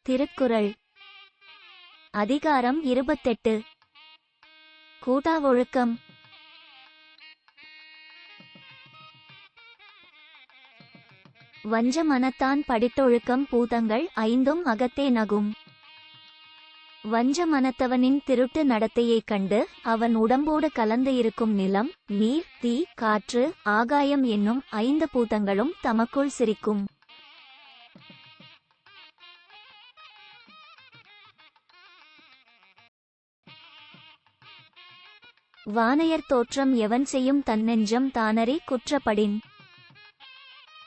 திருக்குறள் அதிகாரம் 28 கூட்டாவொழுக்கம். வஞ்ச மனத்தான் படித்தொழுக்கம் பூதங்கள் ஐந்தும் அகத்தே நகும். வஞ்ச மனத்தவனின் திருட்டு நடத்தையைக் கண்டு அவன் உடம்போடு கலந்து இருக்கும் நிலம், நீர், தீ, காற்று, ஆகாயம் என்னும் 5 பூதங்களும் தமக்குள் சிரிக்கும். வானையர் தோற்றம் எவன் செய்யும் தன் நெஞ்சம் தானறி குற்றப்படின்.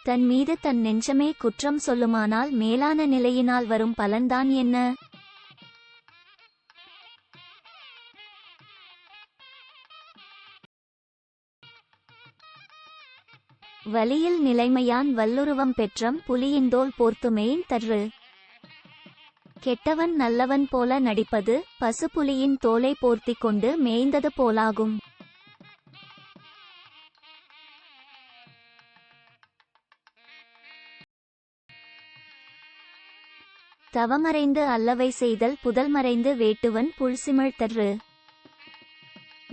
தன் மீது தன் நெஞ்சமே குற்றம் சொல்லுமானால் மேலான நிலையினால் வரும் பலன்தான் என்ன? வலியில் நிலைமையான் வல்லுருவம் பெற்றம் புலியின்தோல் போர்த்துமேயின் தரு. கெட்டவன் நல்லவன் போல நடிப்பது பசுப்புலியின் தோலை போர்த்திக் கொண்டு மேய்ந்தது போலாகும். தவமறைந்து அல்லவை செய்தல் புதல்மறைந்து வேட்டுவன் புல்சிமிழ் தரு.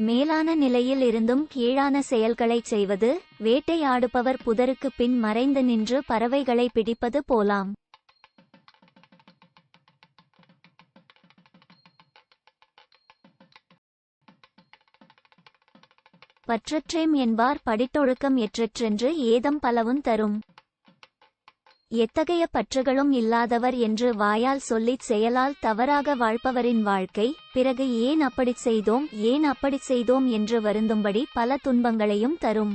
மேலான நிலையில் இருந்தும் கீழான செயல்களைச் செய்வது வேட்டையாடுபவர் புதருக்கு பின் மறைந்து நின்று பறவைகளை பிடிப்பது போலாம். பற்றற்றேம் என்பார் படித்தொழுக்கம் எற்றென்று ஏதம் பலவும் தரும். எத்தகைய பற்றுகளும் இல்லாதவர் என்று வாயால் சொல்லிச் செயலால் தவறாக வாழ்பவரின் வாழ்க்கை பிறகு ஏன் அப்படிச் செய்தோம் என்று வருந்தும்படி பல துன்பங்களையும் தரும்.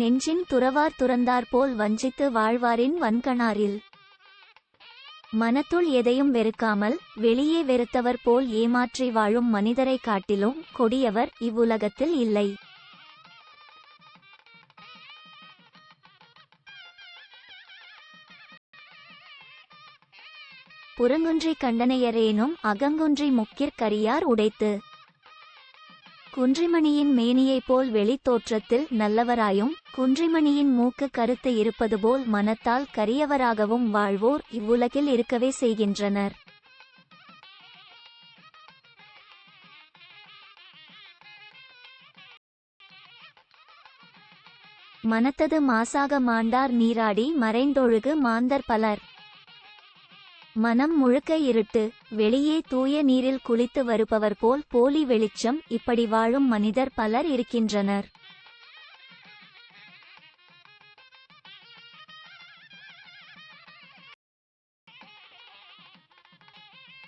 நெஞ்சின் துறவார் துறந்தாற்போல் வஞ்சித்து வாழ்வாரின் வன்கணாரில். மனத்துள் எதையும் வெறுக்காமல் வெளியே வெறுத்தவர் போல் ஏமாற்றி வாழும் மனிதரை காட்டிலும் கொடியவர் இவ்வுலகத்தில் இல்லை. புறங்குன்றி கண்டனையரேனும் அகங்குன்றி முக்கிற் கரியார் உடைத்து. குன்றிமணியின் மேனியைப் போல் வெளித்தோற்றத்தில் நல்லவராயும் குன்றிமணியின் மூக்கு கருத்து இருப்பது போல் மனத்தால் கரியவராகவும் வாழ்வோர் இவ்வுலகில் இருக்கவே செய்கின்றனர். மனத்தது மாசாக மாண்டார் நீராடி மறைந்தொழுகு மாந்தர் பலர். மனம் முழுக்க இருட்டு, வெளியே தூய நீரில் குளித்து வருபவர் போல் போலி வெளிச்சம் இப்படி வாழும் மனிதர் பலர் இருக்கின்றனர்.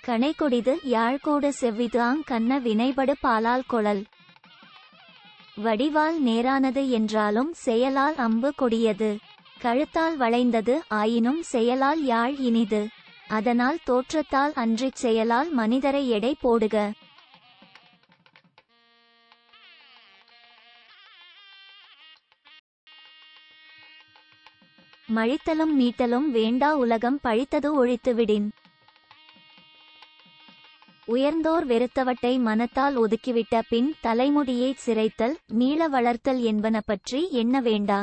கணைகொடிது யாழ்கோடு செவ்விதாங் கண்ண வினைபடு பாலால் கொளல். வடிவால் நேரானது என்றாலும் செயலால் அம்பு கொடியது. கழுத்தால் வளைந்தது ஆயினும் செயலால் யாழ் இனிது. அதனால் தோற்றத்தால் அன்றிச் செயலால் மனிதரை எடை போடுக. மழித்தலும் நீட்டலும் வேண்டா உலகம் பழித்தது ஒழித்துவிடின். உயர்ந்தோர் வெறுத்தவட்டை மனத்தால் ஒதுக்கிவிட்ட பின் தலைமுடியைச் சிரைத்தல் நீள வளர்த்தல் என்பன பற்றி எண்ண வேண்டா.